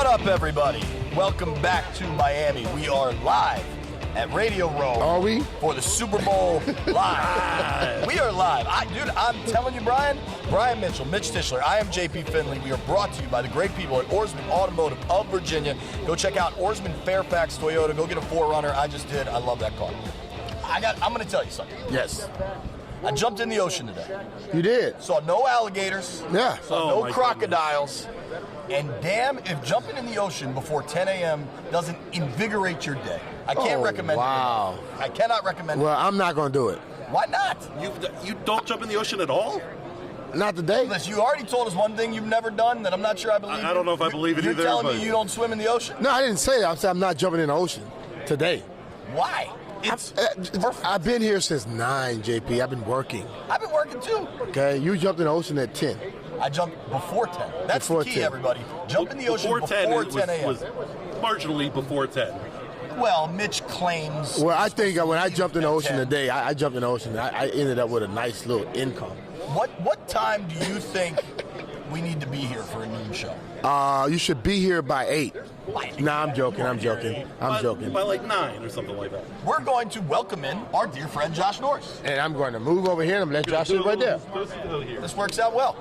What up, everybody? Welcome back to Miami. We are live at Radio Row. Are we? For the Super Bowl live. We are live. I'm telling you, Brian Mitchell, Mitch Tischler, I am JP Finley. We are brought to you by the great people at Oarsman Automotive of Virginia. Go check out Oarsman Fairfax Toyota. Go get a 4Runner. I just did. I love that car. I'm going to tell you something. Yes. I jumped in the ocean today. You did? Saw no alligators. Yeah. Saw no crocodiles. And damn if jumping in the ocean before 10 a.m. doesn't invigorate your day. I can't recommend it. Wow. I cannot recommend it. Well, I'm not going to do it. Why not? You don't jump in the ocean at all? Not today. Listen, you already told us one thing you've never done that I'm not sure I believe. I don't know if I believe it either. You're telling me you don't swim in the ocean? No, I didn't say that. I said I'm not jumping in the ocean today. Why? I've been here since 9, JP. I've been working. I've been working too. Okay, you jumped in the ocean at 10. I jumped before 10. That's before the key, 10. everybody. Jump in the ocean before 10 a.m. was marginally before 10. Well, Mitch claims. Well, I think when I jumped in the ocean 10. today, I jumped in the ocean. I ended up with a nice little income. What time do you think we need to be here for a noon show? You should be here by 8. Nah, I'm joking. By like 9 or something like that. We're going to welcome in our dear friend Josh Norris. And I'm going to move over here and let Josh sit right there. This works out well.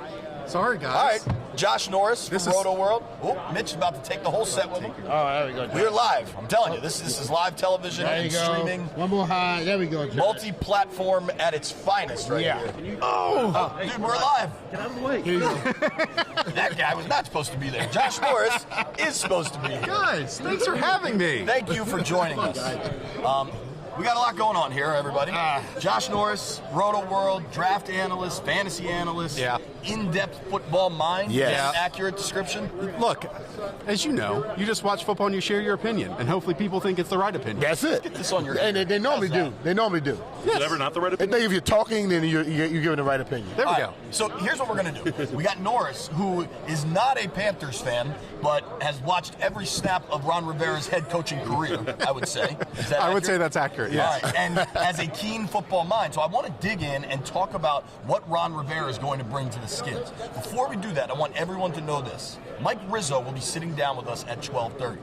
Sorry, guys. All right, Josh Norris from Roto World. Oh, Mitch is about to take the whole set with him. Oh, there we go. We're live. I'm telling you, this is live television There you and go. streaming. One more high. There we go, Josh. Multi-platform at its finest right Yeah. here. Oh, Dude, we're live. Get out of the way. here you go. That guy was not supposed to be there. Josh Norris is supposed to be here. Guys, thanks for having me. Thank you for joining us. We got a lot going on here, everybody. Josh Norris, Roto World, draft analyst, fantasy analyst, Yeah. in-depth football mind. Yes. Is that an accurate description? Look, as you know, you just watch football and you share your opinion, and hopefully people think it's the right opinion. That's it. Get this on your And they normally How's do. that? They normally do. Is it ever not the right I opinion? think if you're talking, then you're giving the right opinion. There we All go. right, so here's what we're going to do. We got Norris, who is not a Panthers fan, but has watched every snap of Ron Rivera's head coaching career, I would say. Is that I would accurate? say that's accurate, All yes. right, and has a keen football mind. So I want to dig in and talk about what Ron Rivera is going to bring to the Skins. Before we do that, I want everyone to know this. Mike Rizzo will be sitting down with us at 12:30.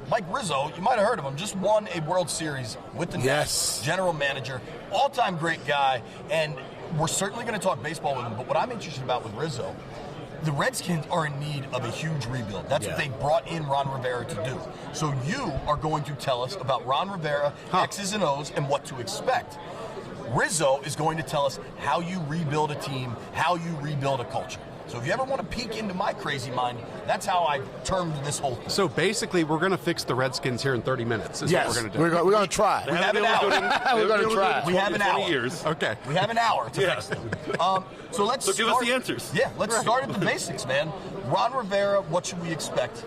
Mike Rizzo, you might have heard of him, just won a World Series with the Nets, Yes. general manager, all-time great guy, and we're certainly going to talk baseball with him. But what I'm interested about with Rizzo, the Redskins are in need of a huge rebuild. That's what they brought in Ron Rivera to do. So you are going to tell us about Ron Rivera, X's and O's, and what to expect. Rizzo is going to tell us how you rebuild a team, how you rebuild a culture. So if you ever want to peek into my crazy mind, that's how I termed this whole thing. So basically, we're going to fix the Redskins here in 30 minutes. Is Yes, what we're going to do. we're going to try. We have an hour. We're gonna try. We have an hour. Years. Okay. We have an hour to fix them. So let's So give us start- the answers. Yeah, let's start at the basics, man. Ron Rivera, what should we expect?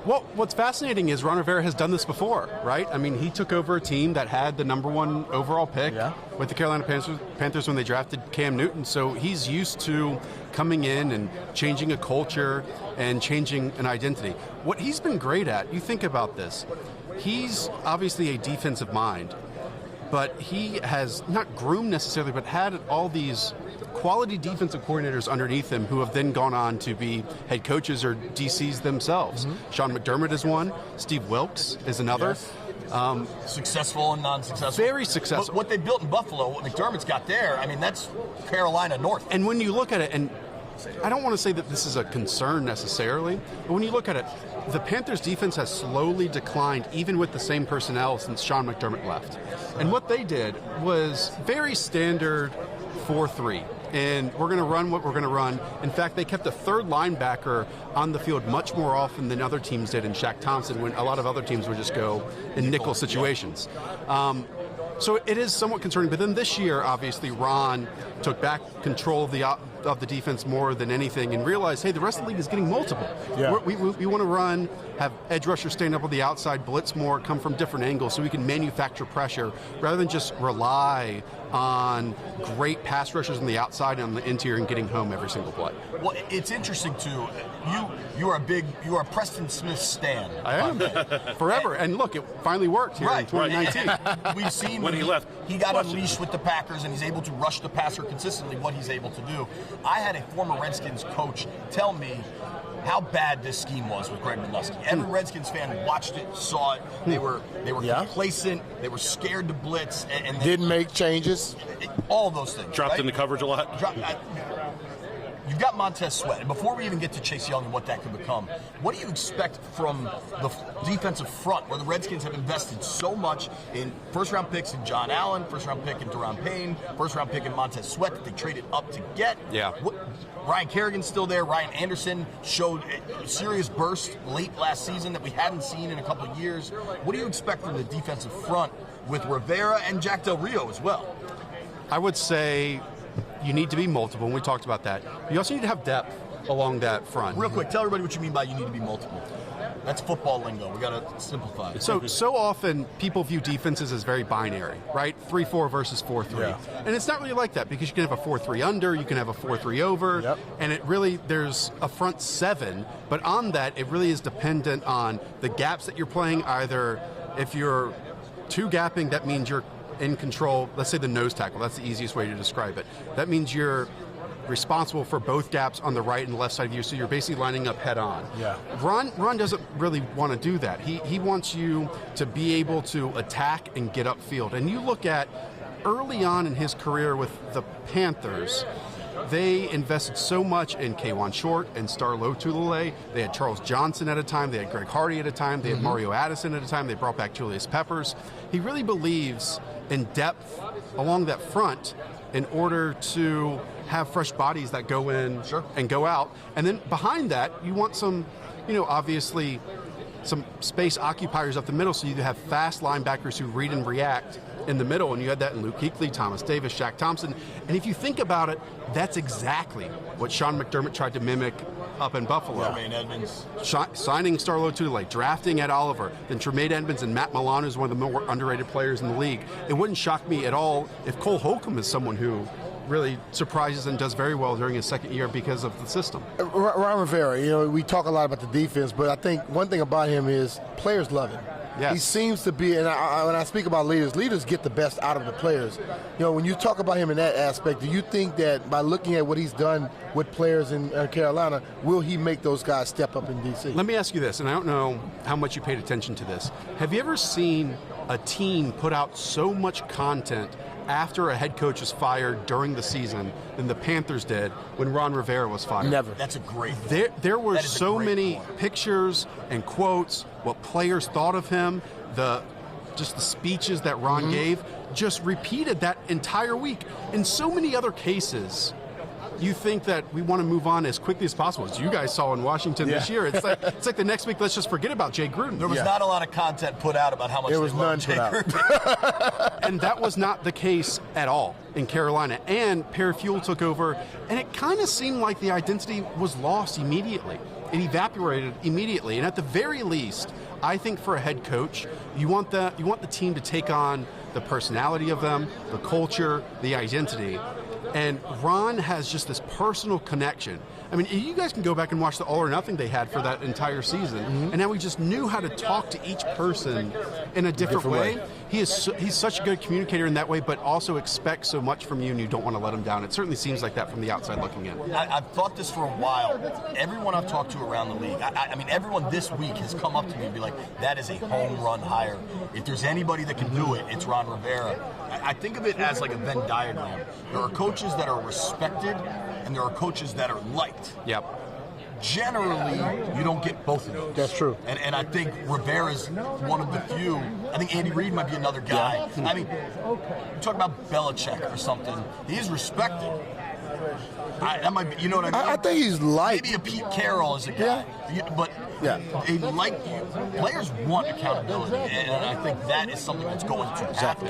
Well, what's fascinating is Ron Rivera has done this before, right? I mean, he took over a team that had the #1 overall pick with the Carolina Panthers when they drafted Cam Newton. So he's used to coming in and changing a culture and changing an identity. What he's been great at, you think about this, he's obviously a defensive mind, but he has not groomed necessarily, but had all these quality defensive coordinators underneath him who have then gone on to be head coaches or DCs themselves. Sean McDermott is one. Steve Wilkes is another. Successful and non-successful. Very successful. What they built in Buffalo, what McDermott's got there, I mean, that's Carolina North. And when you look at it, and I don't want to say that this is a concern necessarily, but when you look at it, the Panthers' defense has slowly declined, even with the same personnel since Sean McDermott left. And what they did was very standard 4-3. And we're going to run what we're going to run. In fact, they kept a third linebacker on the field much more often than other teams did in Shaq Thompson, when a lot of other teams would just go in nickel situations. So it is somewhat concerning. But then this year, obviously, Ron took back control of the defense more than anything and realized, hey, the rest of the league is getting multiple. Yeah. We want to run, have edge rushers stand up on the outside, blitz more, come from different angles so we can manufacture pressure rather than just rely on great pass rushers on the outside and on the interior and getting home every single play. Well, it's interesting, too. You are a Preston Smith stan. I am. Forever. And look, it finally worked here in 2019. We've seen When he left he got Washington. unleashed with the Packers, and he's able to rush the passer consistently, what he's able to do. I had a former Redskins coach tell me how bad this scheme was with Greg Miluski. Every Redskins fan watched it, saw it. They were complacent. They were scared to blitz, and they didn't make changes. All those things. Dropped into coverage a lot. You've got Montez Sweat. And before we even get to Chase Young and what that could become, what do you expect from the defensive front, where the Redskins have invested so much in first-round picks in John Allen, first-round pick in Deron Payne, first-round pick in Montez Sweat that they traded up to get? Yeah. Ryan Kerrigan's still there. Ryan Anderson showed a serious burst late last season that we hadn't seen in a couple of years. What do you expect from the defensive front with Rivera and Jack Del Rio as well? I would say you need to be multiple, and we talked about that. You also need to have depth along that front. Real quick, tell everybody what you mean by you need to be multiple. That's football lingo. We got to simplify it. So often people view defenses as very binary, right? 3-4 versus 4-3. Yeah. And it's not really like that, because you can have a 4-3 under, you can have a 4-3 over, and it really, there's a front seven, but on that, it really is dependent on the gaps that you're playing. Either if you're two gapping, that means you're in control. Let's say the nose tackle, that's the easiest way to describe it. That means you're responsible for both gaps on the right and left side of you, so you're basically lining up head on. Yeah. Ron doesn't really want to do that. He wants you to be able to attack and get upfield. And you look at early on in his career with the Panthers, they invested so much in K'Wan Short and Star Lotulelei. They had Charles Johnson at a time. They had Greg Hardy at a time. They had Mario Addison at a time. They brought back Julius Peppers. He really believes in depth along that front in order to have fresh bodies that go in and go out. And then behind that, you want some, obviously some space occupiers up the middle, so you have fast linebackers who read and react in the middle, and you had that in Luke Kuechly, Thomas Davis, Shaq Thompson. And if you think about it, that's exactly what Sean McDermott tried to mimic up in Buffalo. Tremaine Edmonds. Signing Star Lotulelei, drafting Ed Oliver, then Tremaine Edmonds and Matt Milano is one of the more underrated players in the league. It wouldn't shock me at all if Cole Holcomb is someone who really surprises and does very well during his second year because of the system. Ron Rivera, we talk a lot about the defense, but I think one thing about him is players love him. Yes. He seems to be, and when I speak about leaders get the best out of the players. When you talk about him in that aspect, do you think that by looking at what he's done with players in Carolina, will he make those guys step up in D.C.? Let me ask you this, and I don't know how much you paid attention to this. Have you ever seen a team put out so much content after a head coach was fired during the season than the Panthers did when Ron Rivera was fired? Never. That's a great There were so many pictures and quotes, what players thought of him, just the speeches that Ron gave, just repeated that entire week. In so many other cases, you think that we want to move on as quickly as possible, as you guys saw in Washington this year. It's like the next week, let's just forget about Jay Gruden. There was not a lot of content put out about how much there was none put out. And that was not the case at all in Carolina. And Parafuel took over, and it kind of seemed like the identity was lost immediately. It evaporated immediately. And at the very least, I think for a head coach, you want the team to take on the personality of them, the culture, the identity. And Ron has just this personal connection. I mean, you guys can go back and watch the All or Nothing they had for that entire season, and now he just knew how to talk to each person in a different way. He's such a good communicator in that way, but also expects so much from you, and you don't want to let him down. It certainly seems like that from the outside looking in. I've thought this for a while. Everyone I've talked to around the league, I mean, everyone this week has come up to me and be like, that is a home run hire. If there's anybody that can do it, it's Ron Rivera. I think of it as like a Venn diagram. There are coaches that are respected, and there are coaches that are liked. Yep. Generally, you don't get both of those. That's true. And I think Rivera's one of the few. I think Andy Reid might be another guy. I mean, you talk about Belichick or something. He's respected. That might be, you know what I mean? I think he's liked. Maybe a Pete Carroll is a guy. But they like you. Players want accountability, and I think that is something that's going to happen.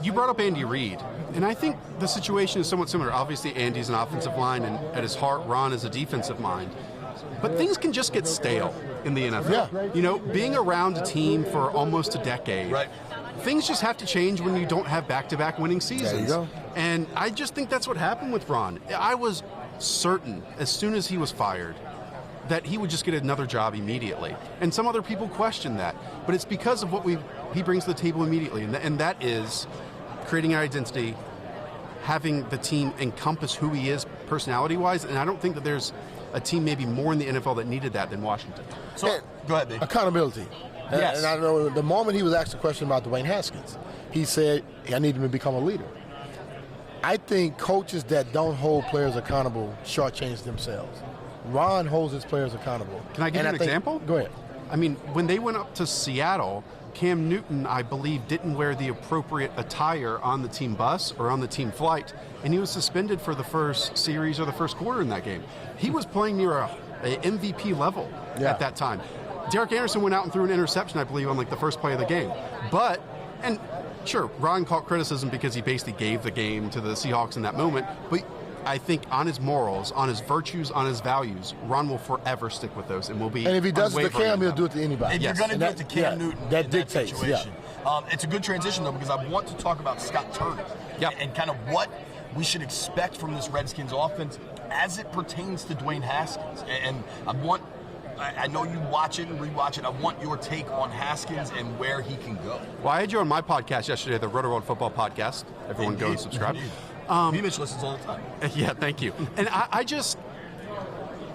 You brought up Andy Reid, and I think the situation is somewhat similar. Obviously, Andy's an offensive mind, and at his heart, Ron is a defensive mind. But things can just get stale in the NFL. Yeah. Being around a team for almost a decade, things just have to change when you don't have back-to-back winning seasons. There you go. And I just think that's what happened with Ron. I was certain, as soon as he was fired, that he would just get another job immediately. And some other people question that. But it's because of what he brings to the table immediately, and that is creating an identity, having the team encompass who he is personality-wise, and I don't think that there's a team maybe more in the NFL that needed that than Washington. So, go ahead, Dave. Accountability. Yes. And I know the moment he was asked a question about Dwayne Haskins, he said, I need him to become a leader. I think coaches that don't hold players accountable shortchange themselves. Ron holds his players accountable. Can I give you an example? Go ahead. I mean, when they went up to Seattle, Cam Newton, I believe, didn't wear the appropriate attire on the team bus or on the team flight, and he was suspended for the first series or the first quarter in that game. He was playing near a MVP level at that time. Derek Anderson went out and threw an interception, I believe, on like the first play of the game. And sure, Ron caught criticism because he basically gave the game to the Seahawks in that moment, but I think on his morals, on his virtues, on his values, Ron will forever stick with those and will be. And if he does it to Cam, he'll do it to anybody. If you're going to do it to Cam Newton, that dictates. Situation, it's a good transition though, because I want to talk about Scott Turner and kind of what we should expect from this Redskins offense as it pertains to Dwayne Haskins. And I know you watch it and rewatch it. I want your take on Haskins and where he can go. Well, I had you on my podcast yesterday, the Roto World Football Podcast. Everyone go and subscribe. Mitch listens all the time. Yeah, thank you. And I just,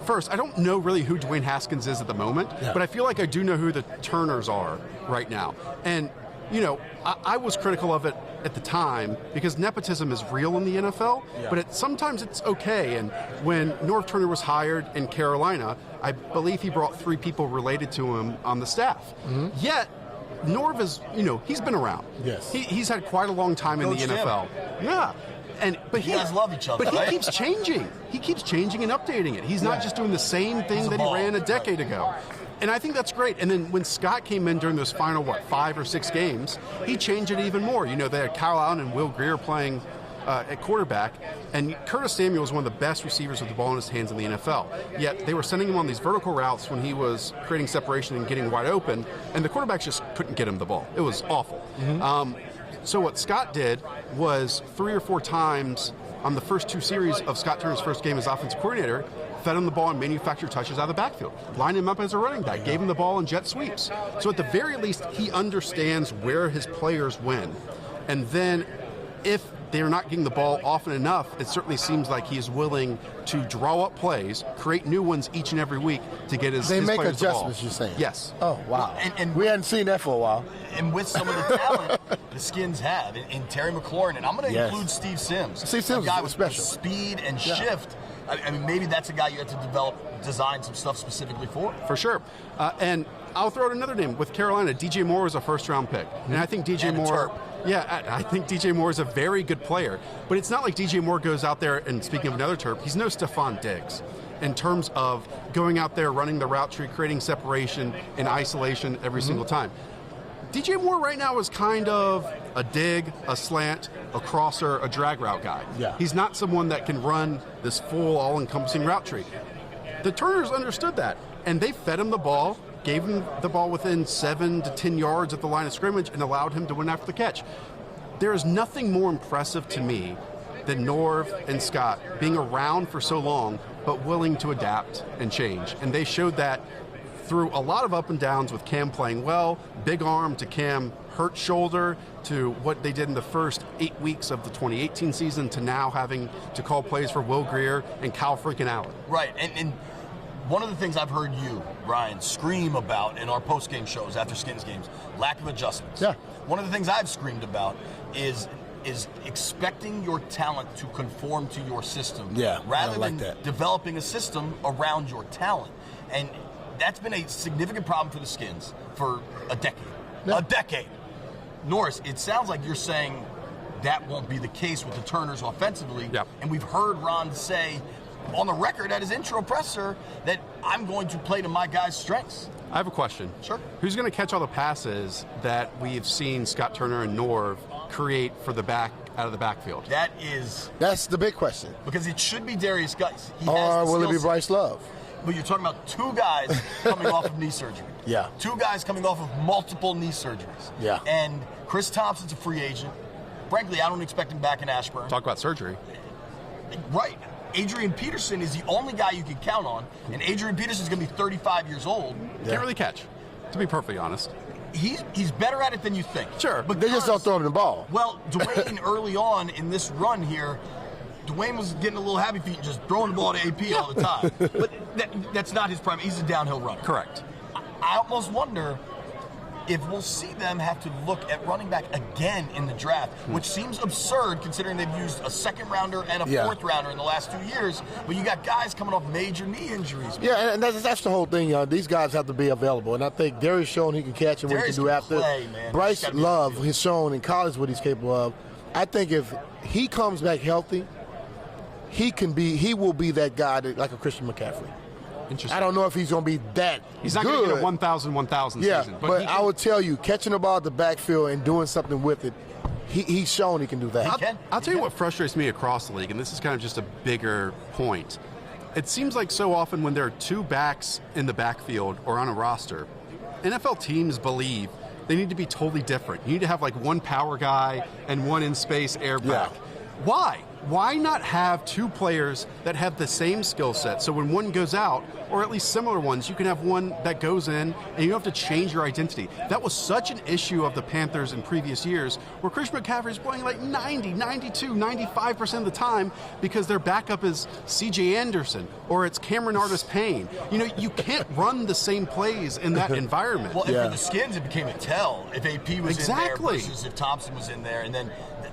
first, I don't know really who Dwayne Haskins is at the moment, but I feel like I do know who the Turners are right now. And, you know, I was critical of it at the time because nepotism is real in the NFL, but sometimes it's okay. And when Norv Turner was hired in Carolina, I believe he brought 3 people related to him on the staff. Yet, Norv is, you know, he's been around. Yes. He's had quite a long time in the NFL. Yeah. But you guys love each other. But right? he keeps changing. He keeps changing and updating it. He's not just doing the same thing that he ran a decade ago. And I think that's great. And then when Scott came in during those final, 5 or 6 games, he changed it even more. You know, they had Kyle Allen and Will Grier playing at quarterback, and Curtis Samuel is one of the best receivers with the ball in his hands in the NFL. Yet they were sending him on these vertical routes when he was creating separation and getting wide open, and the quarterbacks just couldn't get him the ball. It was awful. So what Scott did was 3 or 4 times on the first 2 series of Scott Turner's first game as offensive coordinator, fed him the ball and manufactured touches out of the backfield, lined him up as a running back, gave him the ball in jet sweeps. So at the very least, he understands where his players win. And then if they're not getting the ball often enough, it certainly seems like he is willing to draw up plays, create new ones each and every week to get his They his make players the ball. adjustments, you're saying? Yes. Oh, wow. Well, and we hadn't seen that for a while. And with some of the talent the Skins have, in Terry McLaurin, and I'm going to include Steve Sims. Steve Sims, a guy with special speed and shift. I mean, maybe that's a guy you have to design some stuff specifically for. For sure. And I'll throw out another name. With Carolina, DJ Moore was a first-round pick. And I think DJ Moore... Yeah, I think DJ Moore is a very good player. But it's not like DJ Moore goes out there, and speaking of another Terp, he's no Stephon Diggs in terms of going out there, running the route tree, creating separation and isolation every single time. DJ Moore right now is kind of a dig, a slant, a crosser, a drag route guy. Yeah. He's not someone that can run this full, all-encompassing route tree. The Turners understood that, and they fed him the ball, gave him the ball within 7 to 10 yards at the line of scrimmage, and allowed him to win after the catch. There is nothing more impressive to me than Norv and Scott being around for so long, but willing to adapt and change. And they showed that through a lot of up and downs with Cam playing well, big arm to Cam hurt shoulder, to what they did in the first 8 weeks of the 2018 season, to now having to call plays for Will Grier and Kyle freaking Allen. Right, and one of the things I've heard you, Brian, scream about in our post-game shows after Skins games, lack of adjustments. Yeah. One of the things I've screamed about is expecting your talent to conform to your system rather than developing a system around your talent. And that's been a significant problem for the Skins for a decade. Yeah. A decade. Norris, it sounds like you're saying that won't be the case with the Turners offensively. Yep. And we've heard Ron say on the record at his intro presser that I'm going to play to my guys' strengths. I have a question. Sure. Who's going to catch all the passes that we've seen Scott Turner and Norv create for the back out of the backfield? That's the big question. Because it should be Darius Geis. Or will it be Bryce Love? But you're talking about 2 guys coming off of knee surgery. Yeah. 2 guys coming off of multiple knee surgeries. Yeah. And Chris Thompson's a free agent. Frankly, I don't expect him back in Ashburn. Talk about surgery. Right. Adrian Peterson is the only guy you can count on, and Adrian Peterson's going to be 35 years old. Can't really catch, to be perfectly honest. he's better at it than you think. Sure. But they just don't throw him the ball. Well, Dwayne early on in this run here, Dwayne was getting a little happy feet and just throwing the ball to AP all the time. But that's not his prime. He's a downhill runner. Correct. I almost wonder if we'll see them have to look at running back again in the draft, which seems absurd considering they've used a second rounder and a fourth rounder in the last 2 years. But you got guys coming off major knee injuries. Man. Yeah, and that's the whole thing. These guys have to be available, and I think Darius shown he can catch and what he can do after. Man. Bryce Love has shown in college what he's capable of. I think if he comes back healthy, he will be that guy like a Christian McCaffrey. Interesting. I don't know if he's going to be that He's not going to get a 1,000 season. But I would tell you, catching the ball at the backfield and doing something with it, he's shown he can do that. I'll tell you what frustrates me across the league, and this is kind of just a bigger point. It seems like so often when there are two backs in the backfield or on a roster, NFL teams believe they need to be totally different. You need to have like one power guy and one in-space air back. Why? Why not have two players that have the same skill set? So when one goes out, or at least similar ones, you can have one that goes in and you don't have to change your identity. That was such an issue of the Panthers in previous years where Christian McCaffrey is playing like 90, 92, 95% of the time because their backup is C.J. Anderson or it's Cameron Artis-Payne. You know, you can't run the same plays in that environment. Well, and for the Skins, it became a tell if AP was in there versus if Thompson was in there. And then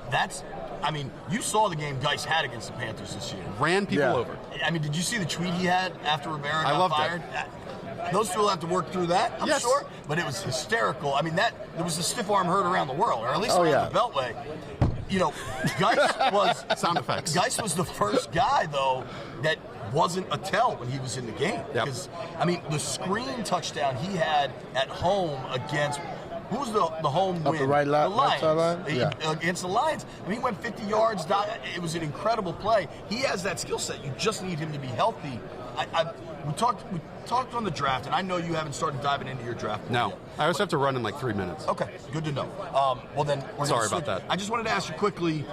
that's... I mean, you saw the game Geis had against the Panthers this year. Ran people over. I mean, did you see the tweet he had after Rivera got loved fired? Those two will have to work through that, I'm sure. But it was hysterical. I mean, there was a stiff arm heard around the world, or at least around the Beltway. You know, Geis was sound effects. Geis was the first guy though that wasn't a tell when he was in the game. Because I mean, the screen touchdown he had at home against. Who's the home win? Up the right line, the Lions. Line? Against the Lions. I mean, he went 50 yards. It was an incredible play. He has that skill set. You just need him to be healthy. We talked on the draft, and I know you haven't started diving into your draft. No. I also have to run in like 3 minutes. Okay, good to know. Well, then we're sorry about that. I just wanted to ask you quickly,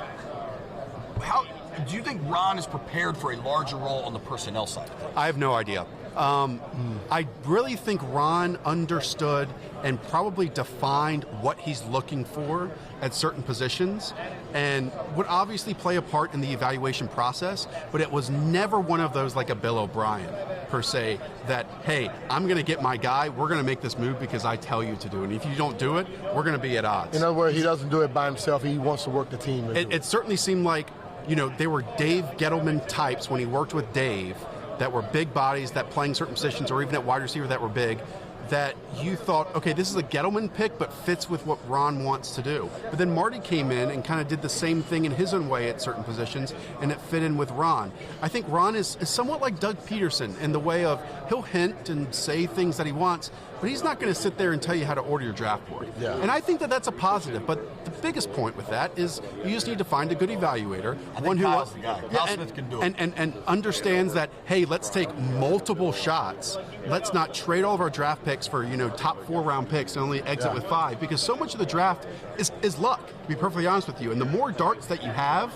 how do you think Ron is prepared for a larger role on the personnel side? I have no idea. I really think Ron understood and probably defined what he's looking for at certain positions and would obviously play a part in the evaluation process, but it was never one of those like a Bill O'Brien, per se, that, hey, I'm going to get my guy, we're going to make this move because I tell you to do it. And if you don't do it, we're going to be at odds. In other words, he doesn't do it by himself. He wants to work the team. It certainly seemed like, you know, they were Dave Gettleman types when he worked with Dave, that were big bodies, that playing certain positions, or even at wide receiver that were big, that you thought, okay, this is a Gettleman pick, but fits with what Ron wants to do. But then Marty came in and kind of did the same thing in his own way at certain positions, and it fit in with Ron. I think Ron is somewhat like Doug Peterson in the way of he'll hint and say things that he wants, but he's not going to sit there and tell you how to order your draft board. Yeah. And I think that that's a positive, but the biggest point with that is you just need to find a good evaluator, one who Kyle's the guy. Kyle Smith can do it. And understands that, hey, let's take multiple shots. Let's not trade all of our draft picks for, you know, top 4 round picks and only exit with 5, because so much of the draft is luck, to be perfectly honest with you. And the more darts that you have,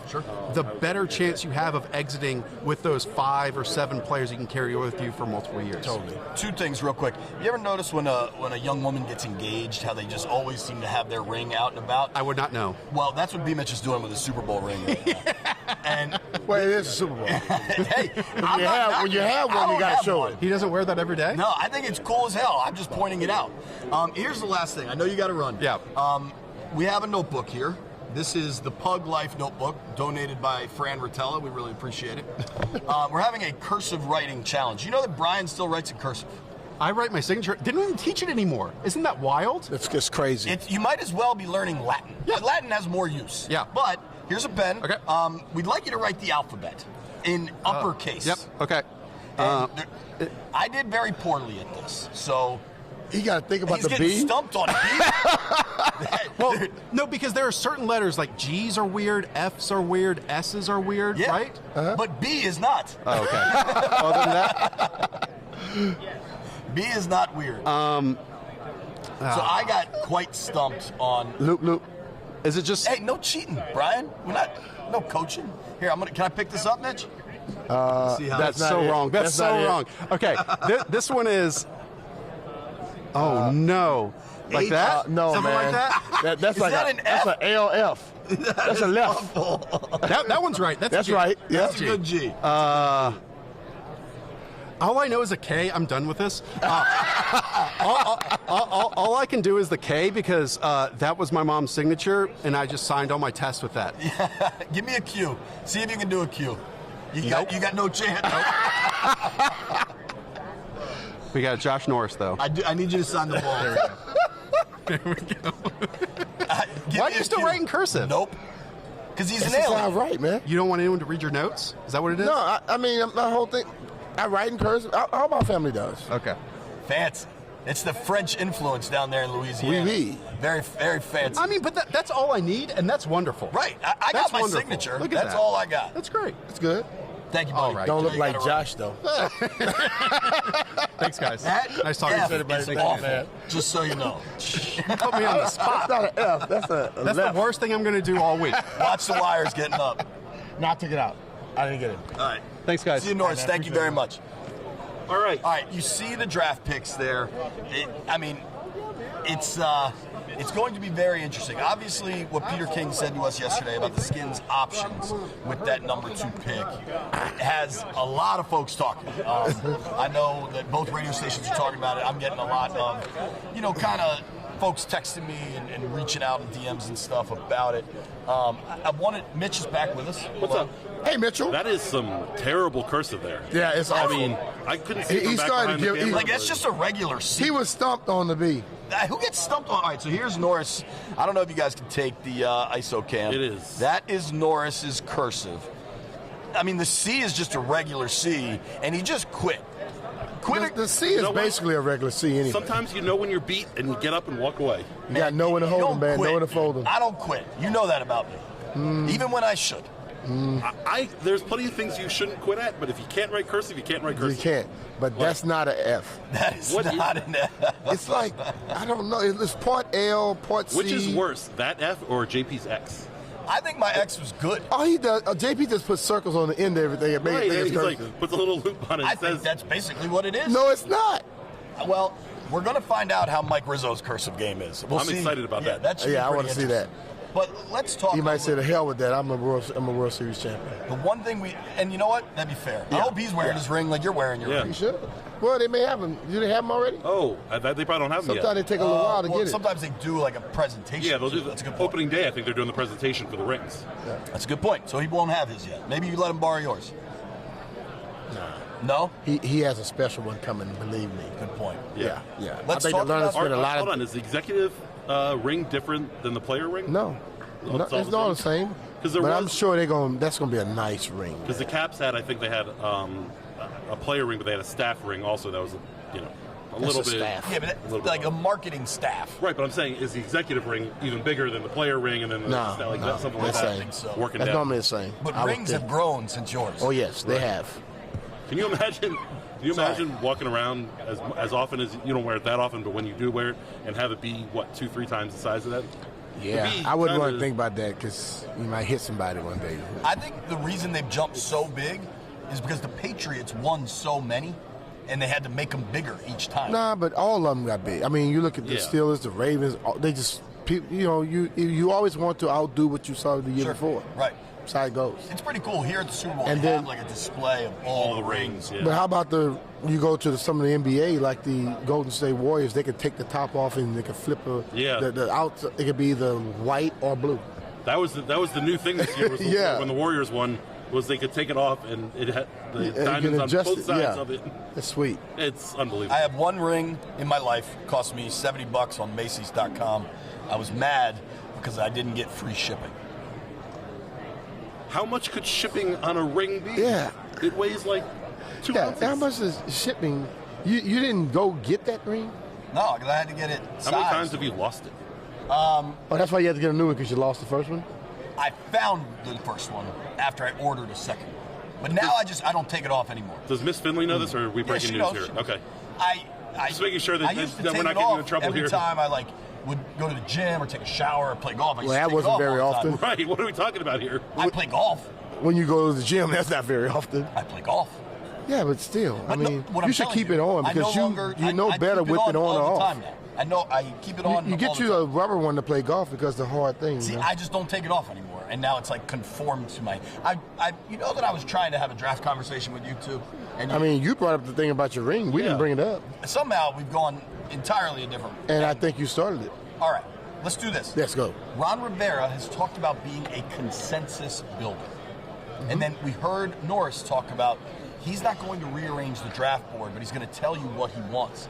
the better chance you have of exiting with those 5 or 7 players you can carry with you for multiple years. Totally. 2 things real quick. You ever notice when a young woman gets engaged, how they just always seem to have their ring out and about? I would not know. Well, that's what B-Mitch is doing with his Super Bowl ring right now. And well, it is a Super Bowl. Hey, when you have one, you got to show it. He doesn't wear that every day? No, I think it's cool as hell. I'm just pointing it out. Here's the last thing. I know you got to run. Yeah. We have a notebook here. This is the Pug Life notebook, donated by Fran Rotella. We really appreciate it. We're having a cursive writing challenge. You know that Brian still writes in cursive? I write my signature. Didn't even teach it anymore. Isn't that wild? It's just crazy. You might as well be learning Latin. Yeah. Latin has more use. Yeah. But here's a pen. Okay. We'd like you to write the alphabet in uppercase. Yep. Okay. I did very poorly at this, so... You got to think about the B. He's getting stumped on it. Well, no, because there are certain letters like G's are weird, F's are weird, S's are weird, right? But B is not. Oh, okay. Other than that, B is not weird. So I got quite stumped on. Loop. Is it just? Hey, no cheating, Brian. We're not. No coaching. Here, Can I pick this up, Mitch? That's so wrong. That's so wrong. Okay, this one is. Oh no. Like that? No, Something man. like that? That's like that an F? that's an LF. That's a left. That one's right. That's right. Yeah. That's a good G. All I know is a K. I'm done with this. All I can do is the K because that was my mom's signature, and I just signed all my tests with that. Give me a Q. See if you can do a Q. You got no chance. We got Josh Norris, though. I need you to sign the ball. There we go. Why are you still writing cursive? Nope. Because he's That's an just alien. how I write, man. You don't want anyone to read your notes? Is that what it is? No, I mean, my whole thing, I write in cursive. All my family does. Okay. Fancy. It's the French influence down there in Louisiana. Oui, oui. Very, very fancy. I mean, but that's all I need, and that's wonderful. Right. I got That's my wonderful. signature. Look at That's that. all I got. That's great. It's good. Thank you, buddy. All right. Don't look You like gotta Josh, though. Thanks, guys. That Nice talking F to you. is Thank you, awful, man. just so you know. You put me on the spot. That's not an F. That's a That's left. the worst thing I'm going to do all week. Watch the wires getting up. No, I took it out. I didn't get it. All right. Thanks, guys. See you, Norris. Thank you very much. All right. All right, you see the draft picks there. It's going to be very interesting. Obviously, what Peter King said to us yesterday about the Skins' options with that number 2 pick has a lot of folks talking. I know that both radio stations are talking about it. I'm getting a lot of, kind of folks texting me and reaching out in DMs and stuff about it. I wanted Mitch is back with us. What's up? Hey, Mitchell. That is some terrible cursive there. Yeah, it's awful. I mean, I couldn't see He from back started behind the to give- camera, Like, that's but- just a regular C. He was stumped on the B. Who gets stumped on? All right, so here's Norris. I don't know if you guys can take the ISO cam. It is. That is Norris's cursive. I mean, the C is just a regular C, and he just quit. The C is know what? basically a regular C anyway. Sometimes you know when you're beat and you get up and walk away. You got to know when to hold them, man. Quit. Know when to fold them. I don't quit. You know that about me. Even when I should. There's plenty of things you shouldn't quit at, but if you can't write cursive, you can't write You cursive. can't. But that's not an F. That is What not an F. It's like, I don't know. It's part L, part C. Which is worse, that F or JP's X? I think my X was good. All he does, JP just puts circles on the end of everything. And Right, make it he's cursive. like, puts a little loop on it I and think says, that's basically what it is. No, it's not. Well, we're going to find out how Mike Rizzo's cursive game is. We'll I'm see. excited about that. That should be Yeah, I pretty want to see that. interesting. But let's talk. He a might say, little- "The hell with that. I'm a World Series champion." The one thing and you know what? That'd be fair. I hope he's wearing his ring like you're wearing your Yeah. ring. He should. Well, they may have him. Do they have him already? oh, they probably don't have them Sometimes yet. they take a little while to Well, get it. sometimes they do like a presentation. Yeah, they'll do That's a the good point. opening day. I think they're doing the presentation for the rings. That's a good point. So he won't have his yet. Maybe you let him borrow yours. No? He has a special one coming. Believe me. Good point. Yeah. Let's I think talk the learners about- spend a lot Hold of. on, is the executive ring different than the player ring? No, It's all it's the all the same? same. 'Cause there But I'm was- sure that's going to be a nice ring. Because the Caps had, I think they had a player ring, but they had a staff ring also that was, a little a bit. staff. Yeah, but a little like bit a marketing staff. Right, but I'm saying, is the executive ring even bigger than the player ring, and then the No, staff, like no, that, something like that's that? same. So. Working That's down. normally the same. But I would rings think. have grown since yours. Oh yes, they Right. have. Can you imagine? Can you imagine walking around as often as you don't wear it that often, but when you do wear it, and have it be 2-3 times the size of that? Yeah, It'd be I wouldn't want to kinda- think about that because you might hit somebody one day. I think the reason they've jumped so big is because the Patriots won so many, and they had to make them bigger each time. Nah, but all of them got big. I mean, you look at the Yeah. Steelers, the Ravens. They just, you always want to outdo what you saw the year Sure. before. Right. That's how it goes. It's pretty cool here at the Super Bowl. And they then- have like a display of all the rings. Yeah. But how about you go to some of the NBA, like the Golden State Warriors, they could take the top off and they could flip Yeah. the out. It could be the white or blue. That was the new thing this year. Was Yeah. when the Warriors won, was they could take it off and it had the You can diamonds on adjust both it, sides yeah. of it. That's sweet. It's unbelievable. I have one ring in my life. Cost me $70 on Macy's.com. I was mad because I didn't get free shipping. How much could shipping on a ring be? Yeah. It weighs like 2 Yeah, ounces. how much is shipping? You didn't go get that ring? No, because I had to get it How many sized. times have you lost it? Oh, that's why you had to get a new one because you lost the first one. I found the first one after I ordered a second. But now I don't take it off anymore. Does Miss Finley know this, or are we Yeah, breaking she news knows, here? she knows. Okay. I Just making sure that- I used to that we're take not it getting you off in trouble every here. time I would go to the gym or take a shower or play golf. I used Well, to that take it wasn't off very all the time. often. Right. What are we talking about here? I play golf. When you go to the gym, that's not very often. I play golf. Yeah, but still, But no, what I'm you should telling keep it on I because no longer, you know I better keep with it on all or the off. time now. I know I keep it on. You all get the you time. a rubber one to play golf because the hard thing. See, you know? I just don't take it off anymore, and now it's like conformed to my. You know that I was trying to have a draft conversation with you too, and I mean, you brought up the thing about your ring. We didn't bring it up, somehow we've gone entirely a different. and I think you started it. All right, let's do this. Let's go. Ron Rivera has talked about being a consensus builder, and then we heard Norris talk about he's not going to rearrange the draft board, but he's going to tell you what he wants.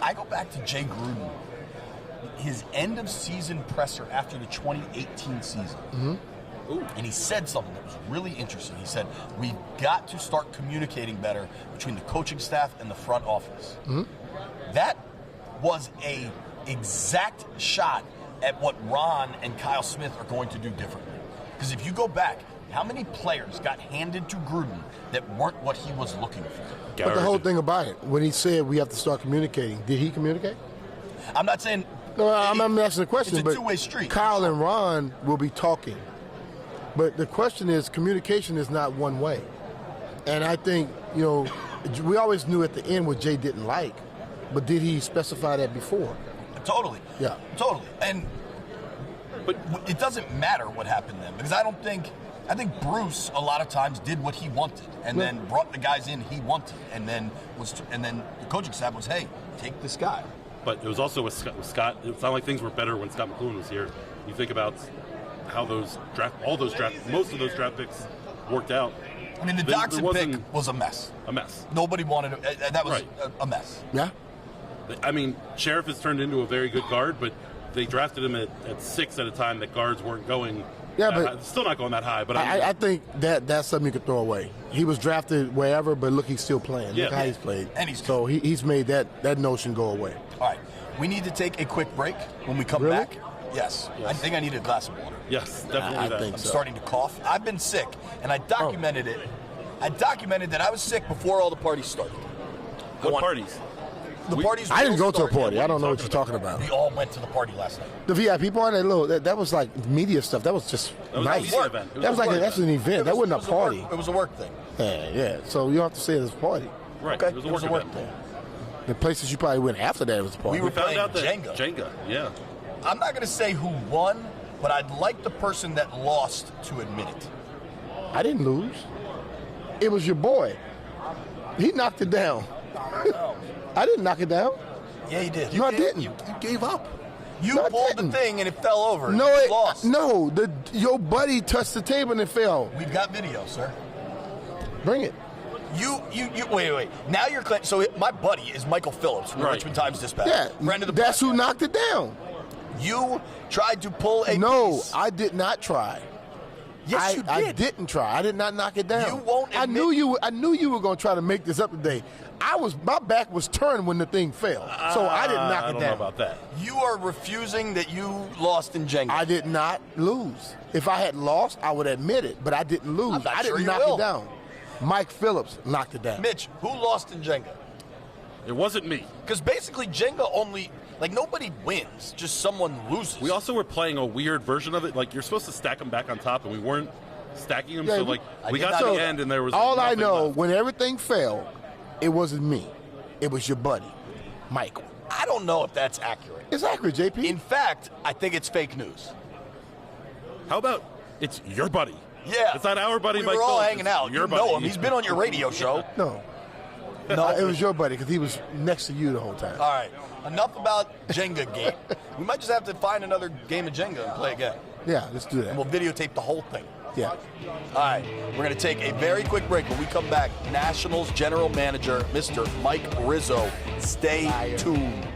I go back to Jay Gruden. His end of season presser after the 2018 season. And he said something that was really interesting. He said, we've got to start communicating better between the coaching staff and the front office. That was a exact shot at what Ron and Kyle Smith are going to do differently. Because if you go back, how many players got handed to Gruden that weren't what he was looking for? But the whole thing about it, when he said we have to start communicating, did he communicate? I'm not saying. No, I'm asking the question. It's a but two-way street. Kyle and Ron will be talking. But the question is, communication is not one way. And I think, we always knew at the end what Jay didn't like. But did he specify that before? Totally. Yeah. Totally. But it doesn't matter what happened then, because I think Bruce a lot of times did what he wanted and then brought the guys in he wanted, and then the coaching staff was, hey, take this guy. But it was also with Scott. It's not like things were better when Scott McLuhan was here. You think about how most of those draft picks worked out. I mean, the Dotson pick was a mess. A mess. Nobody wanted it. That was Right. a mess. Yeah. I mean, Sheriff has turned into a very good guard, but they drafted him at 6 at a time that guards weren't going. Yeah, that but high. Still not going that high. But I think that's something you could throw away. He was drafted wherever, but look, he's still playing. Yeah. Look how he's played. And he's so he's made that notion go away. All right. We need to take a quick break. When we come Really? back, yes. I think I need a glass of water. yes, definitely. I that. think I'm so. starting to cough. I've been sick, and I documented it. I documented that I was sick before all the parties started. What parties? The parties. I didn't go to a started. party. I don't know what you're talking about. We all went to the party last night. The VIP party, that was like media stuff. That was just That was a nice. media event. It was That was a like work that's an event. That wasn't a party. It was a work thing. Yeah. So you don't have to say it was a party. Right. Okay, It was a work event. thing. The places you probably went after that was a party. We were We found playing out that Jenga. Yeah. I'm not going to say who won, but I'd like the person that lost to admit it. I didn't lose. It was your boy. He knocked it down. I didn't knock it down. Yeah, you did. No, I didn't. You gave up. You No, I pulled the didn't. thing and it fell over. No, You lost. your buddy touched the table and it fell. We've got video, sir. Bring it. You wait. Now you're claiming. So my buddy is Michael Phillips from the Right. Richmond Times Dispatch. Yeah, Friend of the that's who podcast. knocked it down. You tried to pull a No, piece. I did not try. Yes, you did. I didn't try. I did not knock it down. You won't I admit- knew you were going to try to make this up today. My back was turned when the thing fell, so I didn't knock I it don't down. know about that. You are refusing that you lost in Jenga. I did not lose. If I had lost, I would admit it, but I didn't lose. I'm not I didn't sure you knock will. it down. Mike Phillips knocked it down. Mitch, who lost in Jenga? It wasn't me. Because basically Jenga only, nobody wins, just someone loses. We also were playing a weird version of it. Like, you're supposed to stack them back on top, and we weren't stacking them. Yeah, so, I we did got not- to the end, and there was All I nothing know, left. when everything fell, it wasn't me. It was your buddy, Michael. I don't know if that's accurate. It's accurate, JP. In fact, I think it's fake news. How about it's your buddy? Yeah. It's not our buddy, We Mike were all Phillips. hanging It's out. Your You buddy. know him. He's been on your radio show. No, No. it was your buddy because he was next to you the whole time. All right. Enough about Jenga game. We might just have to find another game of Jenga and play again. Yeah, let's do that. And we'll videotape the whole thing. Yeah. All right. We're going to take a very quick break. When we come back, Nationals General Manager, Mr. Mike Rizzo. Stay tuned.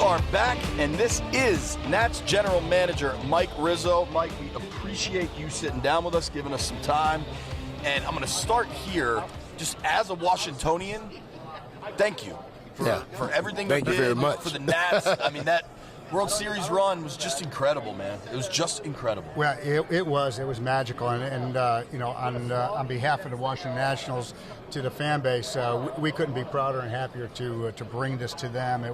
are back, and this is Nats General Manager Mike Rizzo. Mike, we appreciate you sitting down with us, giving us some time. And I'm going to start here, just as a Washingtonian, thank you for everything Thank you you did very much. for the Nats. I mean, that World Series run was just incredible, man. It was just incredible. Well, it was magical, and you know, on behalf of the Washington Nationals, to the fan base, we couldn't be prouder and happier to bring this to them.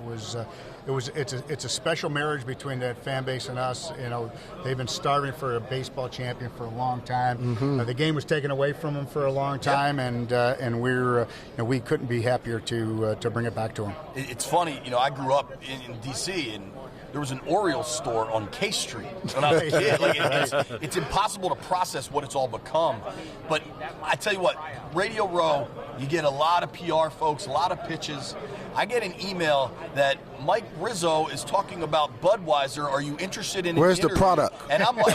It's a special marriage between that fan base and us. You know, they've been starving for a baseball champion for a long time. Mm-hmm. The game was taken away from them for a long time, and we couldn't be happier to bring it back to them. It's funny, you know, I grew up in D.C., and there was an Orioles store on K Street when I was a kid. Like, it's impossible to process what it's all become. But I tell you what, Radio Row, you get a lot of PR folks, a lot of pitches. I get an email that Mike Rizzo is talking about Budweiser. Are you interested in? Where's an the product? And I'm like,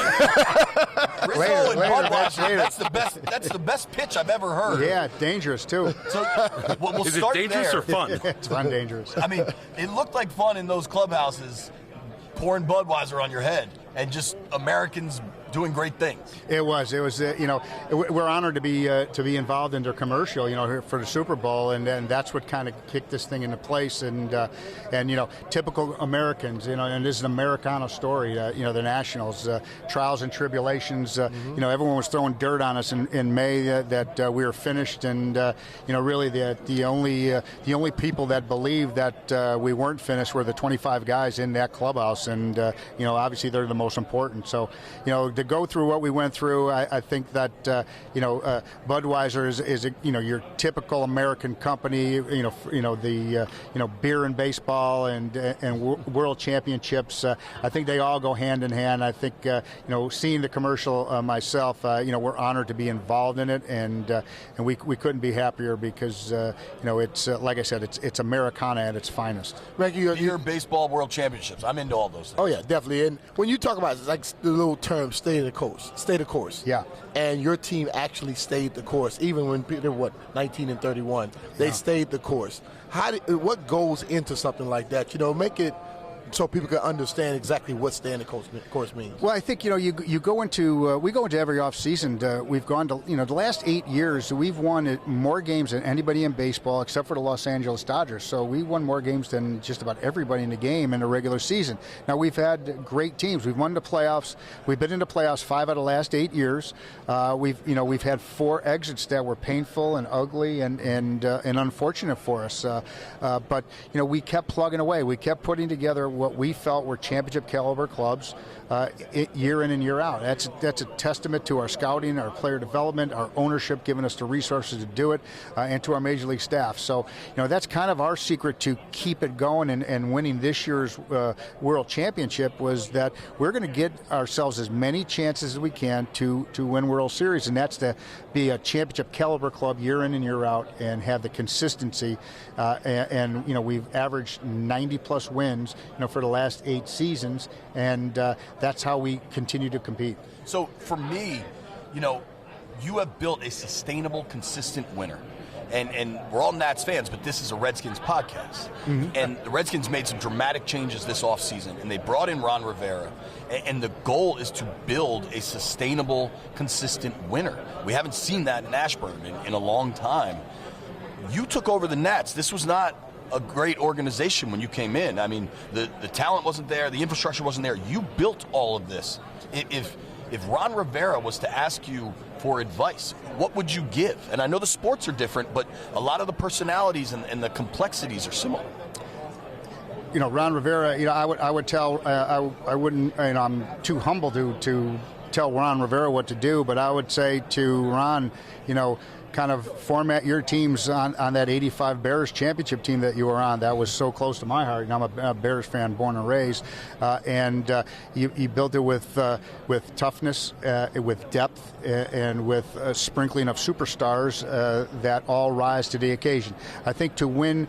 Rizzo and Budweiser. That's the best pitch I've ever heard. Yeah, dangerous too. So we'll Is it start dangerous there. or fun? It's fun, dangerous. I mean, it looked like fun in those clubhouses, pouring Budweiser on your head, and just Americans doing great things. It was. You know, we're honored to be involved in their commercial, you know, for the Super Bowl, and that's what kind of kicked this thing into place. And you know, typical Americans, you know, and this is an Americana story. You know, the Nationals, trials and tribulations. You know, everyone was throwing dirt on us in May that we were finished, and you know, really the only people that believed that we weren't finished were the 25 guys in that clubhouse, and you know, obviously they're the most important. So, you know, to go through what we went through, I think that you know, Budweiser is you know, your typical American company. You know the you know, beer and baseball and world championships. I think they all go hand in hand. I think you know, seeing the commercial myself, you know, we're honored to be involved in it, and we couldn't be happier because you know, it's like I said, it's Americana at its finest. Reggie, Beer, baseball, world championships. I'm into all those things. oh yeah, definitely. And when you talk about, like, the little term "stay the course," Yeah. and your team actually stayed the course, even when they were 19 and 31, they stayed the course. What goes into something like that? You know, make it so people can understand exactly what staying the course means. Well, I think, you know, you go into we go into every off season. We've gone to, you know, the last 8 years we've won more games than anybody in baseball except for the Los Angeles Dodgers. So we won more games than just about everybody in the game in the regular season. Now, we've had great teams. We've won the playoffs. We've been into playoffs 5 out of the last 8 years. We've had 4 exits that were painful and ugly and unfortunate for us. But you know, we kept plugging away. We kept putting together what we felt were championship caliber clubs year in and year out. That's a testament to our scouting, our player development, our ownership giving us the resources to do it, and to our major league staff. So, you know, that's kind of our secret to keep it going and winning this year's World Championship, was that we're going to get ourselves as many chances as we can to win World Series, and that's to be a championship caliber club year in and year out and have the consistency. And you know, we've averaged 90 plus wins, you know, for the last 8 seasons, and that's how we continue to compete. So for me, you know, you have built a sustainable, consistent winner. And we're all Nats fans, but this is a Redskins podcast. Mm-hmm. And the Redskins made some dramatic changes this offseason, and they brought in Ron Rivera. And the goal is to build a sustainable, consistent winner. We haven't seen that in Ashburn in a long time. You took over the Nats. This was not a great organization when you came in. I mean, the talent wasn't there, the infrastructure wasn't there. You built all of this. If Ron Rivera was to ask you for advice, what would you give? And I know the sports are different, but a lot of the personalities and the complexities are similar. You know, Ron Rivera, you know, I would tell, I wouldn't, you know, I'm too humble to tell Ron Rivera what to do, but I would say to Ron, you know, kind of format your teams on that 85 Bears championship team that you were on. That was so close to my heart. And I'm a Bears fan, born and raised. And you built it with toughness, with depth, and with a sprinkling of superstars that all rise to the occasion. I think to win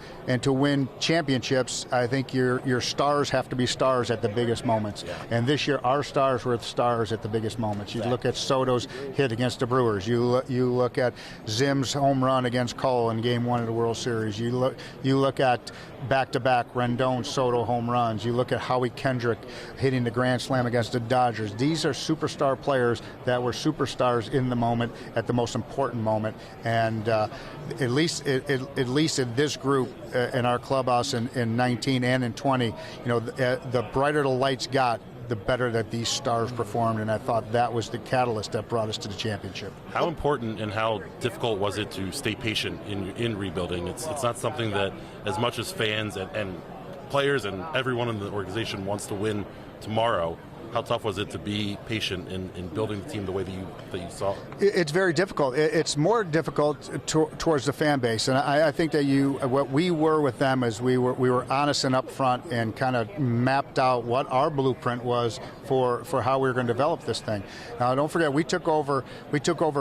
championships, I think your stars have to be stars at the biggest moments. Yeah. And this year, our stars were stars at the biggest moments. You look at Soto's hit against the Brewers. You look at Zim's home run against Cole in Game 1 of the World Series. You look at back-to-back Rendon Soto home runs. You look at Howie Kendrick hitting the grand slam against the Dodgers. These are superstar players that were superstars in the moment at the most important moment. And at least in this group in our clubhouse in 19 and in 20, the brighter the lights got, the better that these stars performed, and I thought that was the catalyst that brought us to the championship. How important and how difficult was it to stay patient in rebuilding? It's not something that, as much as fans and players and everyone in the organization wants to win tomorrow, how tough was it to be patient in building the team the way that you saw it? It's very difficult. It's more difficult towards the fan base, and I think that what we were with them is we were honest and upfront and kind of mapped out what our blueprint was for how we were going to develop this thing. Now, don't forget, we took over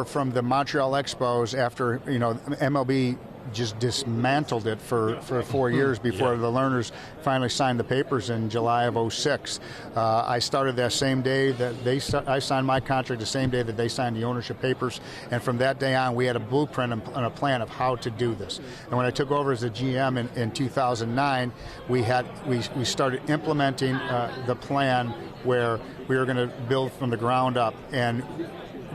from the Montreal Expos after MLB just dismantled it for 4 years before the Learners finally signed the papers in July of 06. I started that same day that I signed my contract the same day that they signed the ownership papers, and from that day on we had a blueprint and a plan of how to do this. And when I took over as the GM in 2009, we started implementing the plan where we were going to build from the ground up, and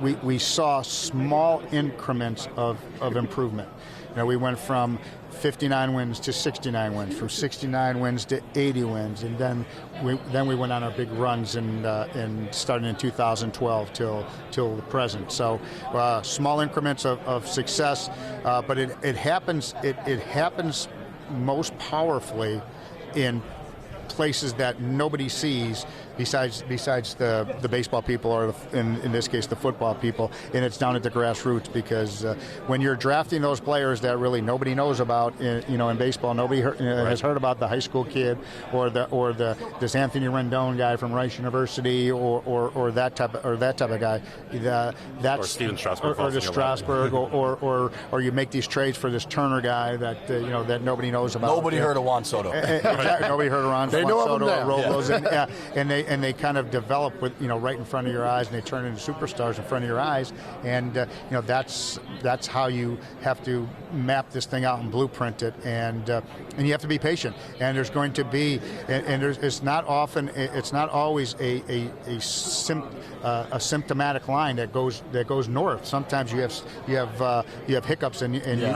we saw small increments of improvement. We went from 59 wins to 69 wins, from 69 wins to 80 wins, and then we went on our big runs and starting in 2012 till the present. So small increments of success, but it happens most powerfully in places that nobody sees besides the baseball people, or in this case the football people, and it's down at the grassroots, because when you're drafting those players that really nobody knows about in baseball, nobody has heard about the high school kid or this Anthony Rendon guy from Rice University or that type of guy, or Steven Strasburg, or the Strasburg, or you make these trades for this Turner guy that that nobody knows about. Nobody heard of Juan Soto. Exactly. Nobody heard of Juan Soto. They know of him now. Robles, and they kind of develop with right in front of your eyes, and they turn into superstars in front of your eyes, and that's how you have to map this thing out and blueprint it, and you have to be patient. And there's going to be, it's not always a symptomatic line that goes north. Sometimes you have hiccups, and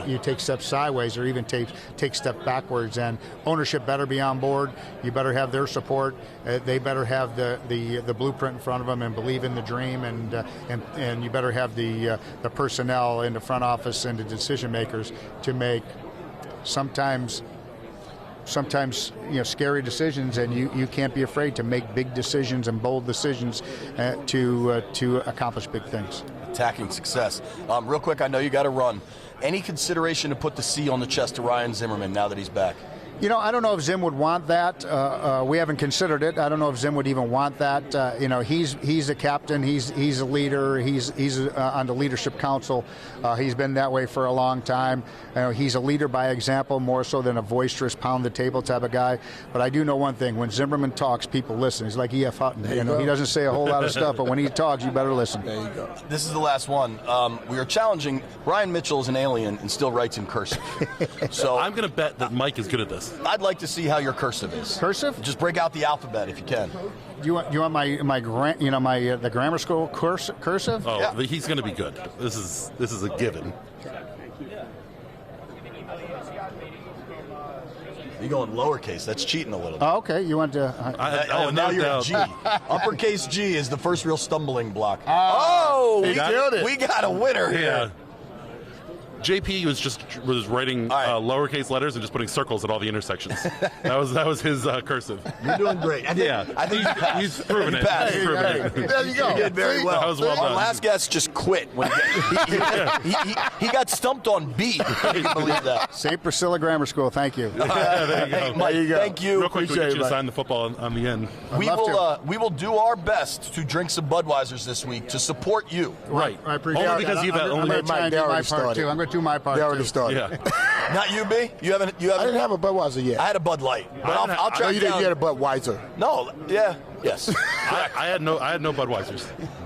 you take steps sideways, or even take steps backwards. And ownership better be on board. You better have their support. They better have the blueprint in front of them and believe in the dream, and you better have the personnel in the front office and the decision makers to make sometimes scary decisions, and you can't be afraid to make big decisions and bold decisions to accomplish big things. Attacking success. Real quick, I know you got to run. Any consideration to put the C on the chest of Ryan Zimmerman now that he's back? I don't know if Zim would want that. We haven't considered it. I don't know if Zim would even want that. He's a captain. He's a leader. He's on the leadership council. He's been that way for a long time. He's a leader by example, more so than a boisterous, pound the table type of guy. But I do know one thing: when Zimmerman talks, people listen. He's like E.F. Hutton. He doesn't say a whole lot of stuff, but when he talks, you better listen. There you go. This is the last one. We are challenging Ryan Mitchell is an alien and still writes in cursive. So I'm going to bet that Mike is good at this. I'd like to see how your cursive is. Cursive? Just break out the alphabet if you can. You want the grammar school cursive? Oh, Yeah. He's going to be good. This is a given. You going lowercase? That's cheating a little. Oh, okay. You want to? Now you're at G. Uppercase G is the first real stumbling block. We got a winner here. Yeah. JP was writing lowercase letters and just putting circles at all the intersections. that was his cursive. You're doing great. I think he's proven it. There you go. You did very well. That was well Our done. last guest just quit. When he got stumped on B. I can believe that. St. Priscilla Grammar School. Thank you. There you go. Mike, thank you. Real quick, we Appreciate get you it, to Mike. sign the football on the end. We will do our best to drink some Budweisers this week to support you. Right. I appreciate Only it. because you've I'm only going to try and do my part started. too. I'm going to do my part They already too. started. Yeah. Not you, B. You haven't. I didn't have a Budweiser yet. I had a Bud Light, but I'll No, track you didn't down. get a Budweiser. No, yeah. Yes. I had no Budweisers.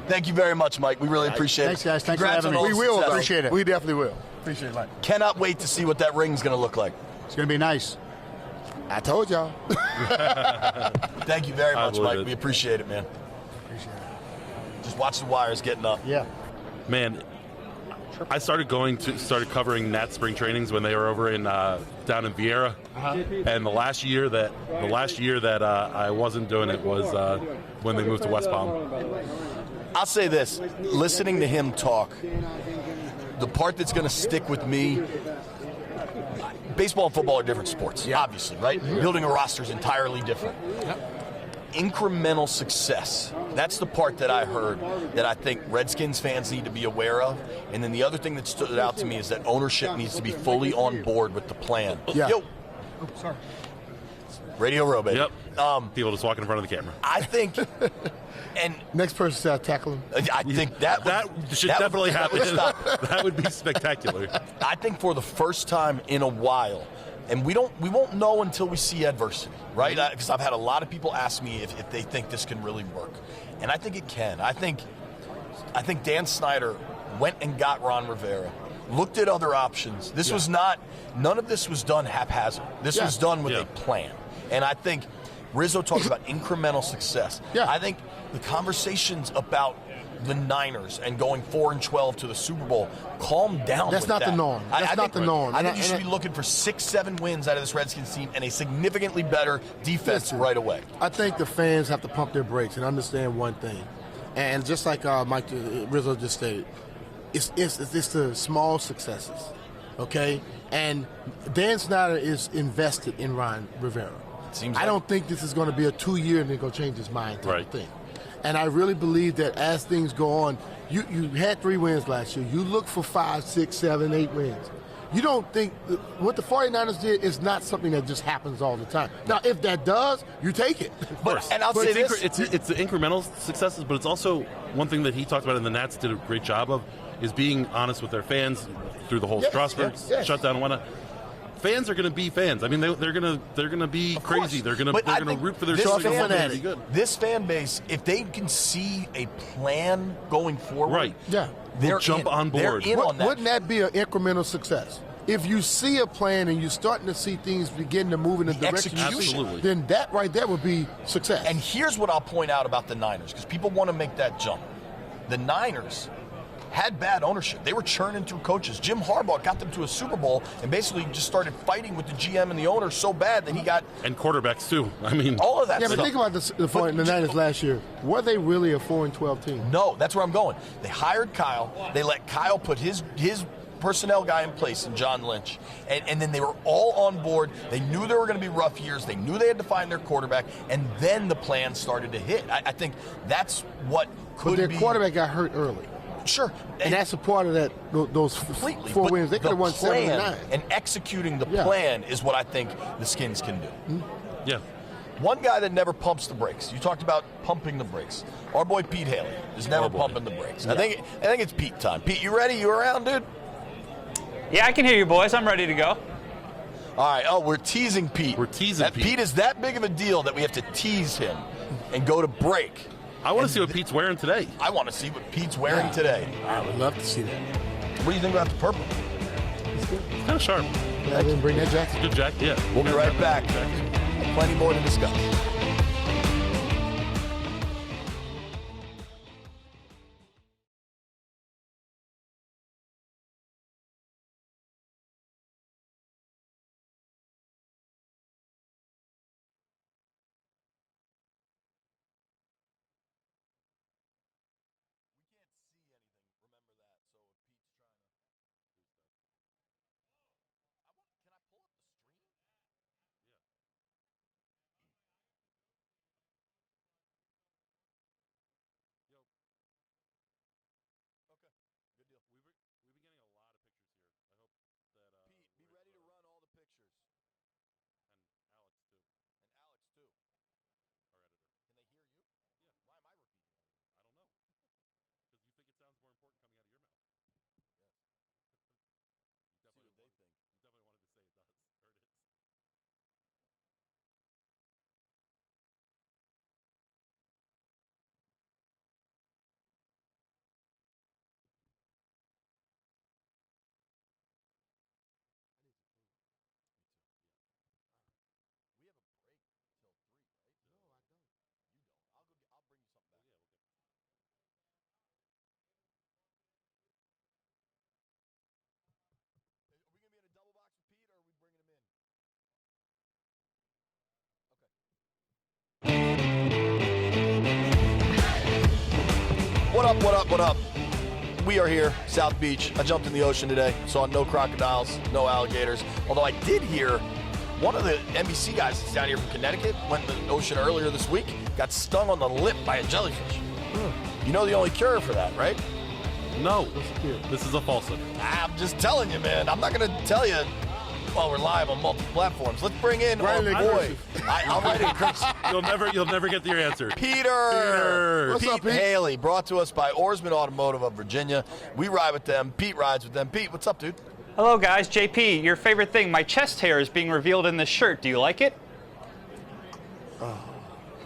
Thank you very much, Mike. We really appreciate Thanks, it. guys. Thanks for Congrats having on me. all We the will, success. appreciate it. We definitely will. Appreciate it, Mike. Cannot wait to see what that ring's going to look like. It's going to be nice. I told y'all. Thank you very much, believe Mike. it. We appreciate it, man. Just watch the wires getting up. Yeah. Man, I started covering Nat spring trainings when they were over in down in Vieira, and the last year that I wasn't doing it was when they moved to West Palm. I'll say this: listening to him talk, the part that's going to stick with me. Baseball and football are different sports, obviously, right? Building a roster is entirely different. Incremental success. That's the part that I heard that I think Redskins fans need to be aware of. And then the other thing that stood out to me is that ownership needs to be fully on board with the plan. Yeah. Yo. Sorry. Radio row, baby. Yep. People just walking in front of the camera. I think, and Next person says tackle him. I think that Should that definitely that would happen. stop. That would be spectacular. I think for the first time in a while, and we won't know until we see adversity, right? Because I've had a lot of people ask me if they think this can really work, and I think it can. I think Dan Snyder went and got Ron Rivera, looked at other options. This was none of this was done haphazard. This was done with a plan, and I think Rizzo talks about incremental success. Yeah. I think the conversations about the Niners and going 4-12 to the Super Bowl, calm down. That's with not that. the norm. That's not the norm. I think And you I- should and be looking for 6-7 wins out of this Redskins team and a significantly better defense Listen, right away. I think the fans have to pump their brakes and understand one thing. And just like Mike Rizzo just stated, it's the small successes, okay? And Dan Snyder is invested in Ron Rivera. Seems I like- don't think this is going to be a 2-year and they're going to change his mind type Right. of thing. And I really believe that as things go on, you had 3 wins last year. You look for 5, 6, 7, 8 wins. You don't think what the 49ers did is not something that just happens all the time. Now, if that does, you take it. And I'll But say it's, this. it's the incremental successes, but it's also one thing that he talked about and the Nats did a great job of is being honest with their fans through the whole Yes, Strasburg yes. shutdown and whatnot. Fans are going to be fans. I mean, they're going to be Of course. crazy. They're going But I to think root for their this team. fan They're gonna base- be good. This fan base, if they can see a plan going forward, Right. Yeah. they're jump in. on board. They're in on that. Wouldn't that be an incremental success? If you see a plan and you're starting to see things begin to move in the direction you see, Absolutely. then that right there would be success. And here's what I'll point out about the Niners, because people want to make that jump. The Niners had bad ownership. They were churning through coaches. Jim Harbaugh got them to a Super Bowl and basically just started fighting with the GM and the owner so bad that he got And quarterbacks too. I mean, all of that yeah, but stuff. think about the Niners last year. Were they really a 4-12 team? No, that's where I'm going. They hired Kyle. They let Kyle put his personnel guy in place in John Lynch. And then they were all on board. They knew there were going to be rough years. They knew they had to find their quarterback. And then the plan started to hit. I think that's what could But their be. quarterback got hurt early. Sure. And that's a part of that. Those Completely. 4 But wins, they could have the won 7 and plan 9. And executing the Yeah. plan is what I think the Skins can do. yeah. One guy that never pumps the brakes. You talked about pumping the brakes. Our boy Pete Haley is never boy. pumping the brakes. I think it's Pete time. Pete, you ready? You around, dude? Yeah, I can hear you, boys. I'm ready to go. All right. Oh, we're teasing Pete. We're teasing that Pete. Pete is that big of a deal that we have to tease him and go to break. I want to see what Pete's wearing today. I want to see what Pete's wearing today. I would love to see that. What do you think about the purple? It's kind of sharp. I didn't bring that jacket. Good jack. Yeah. We'll be right back. Plenty more to discuss. up, what up, what up? We are here, South Beach. I jumped in the ocean today, saw no crocodiles, no alligators. Although I did hear one of the NBC guys that's down here from Connecticut went in the ocean earlier this week, got stung on the lip by a jellyfish. You know the only cure for that, right? No, this is a falsehood. I'm just telling you, man. I'm not going to tell you while we're live on multiple platforms. Let's bring in our boy. I'll write in Chris. You'll never get your answer. Peter. What's up, Pete? Haley, brought to us by Oarsman Automotive of Virginia. We ride with them. Pete rides with them. Pete, what's up, dude? Hello, guys. JP, your favorite thing, my chest hair is being revealed in this shirt. Do you like it?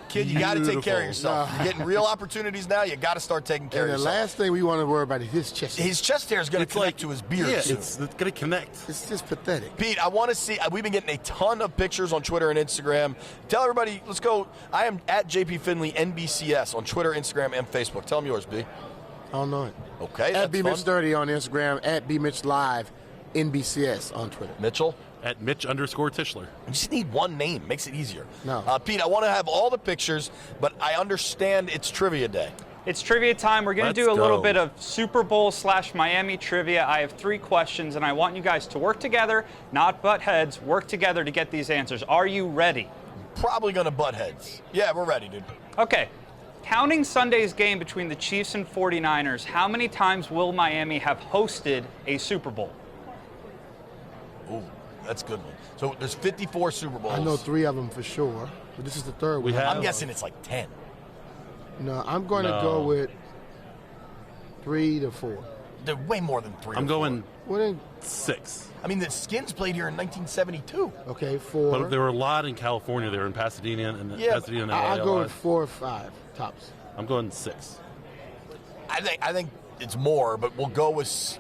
Kid, you got to take care of yourself. You're getting real opportunities now. You got to start taking care And of the yourself. last thing we want to worry about is his chest. His chest hair is going to connect to his beard Yeah, soon. it's going to connect. It's just pathetic. Pete, I want to see. We've been getting a ton of pictures on Twitter and Instagram. Tell everybody, let's go. I am at JP Finley NBCS on Twitter, Instagram, and Facebook. Tell them yours, B. I don't know it. Okay, At that's fun. BMitch30 on Instagram, at BMitchLive, NBCS on Twitter. Mitchell, At Mitch_Tischler. you just need one name. Makes it easier. No. Pete, I want to have all the pictures, but I understand it's trivia day. It's trivia time. We're going to Let's do a little go. bit of Super Bowl / Miami trivia. I have 3 questions, and I want you guys to work together, not butt heads. Work together to get these answers. Are you ready? Probably going to butt heads. Yeah, we're ready, dude. Okay. Counting Sunday's game between the Chiefs and 49ers, how many times will Miami have hosted a Super Bowl? Ooh, that's a good one. So there's 54 Super Bowls. I know 3 of them for sure, but this is the third We one. have- I'm guessing it's like 10. No, I'm going to No. go with 3 to 4. They're way more than 3. I'm or going 4. What in, 6. I mean, the Skins played here in 1972. okay, 4. But there were a lot in California. They were in Pasadena and Yeah, Pasadena and LA. I'll a go lot. with 4 or 5 tops. I'm going 6. I think it's more, but we'll go with.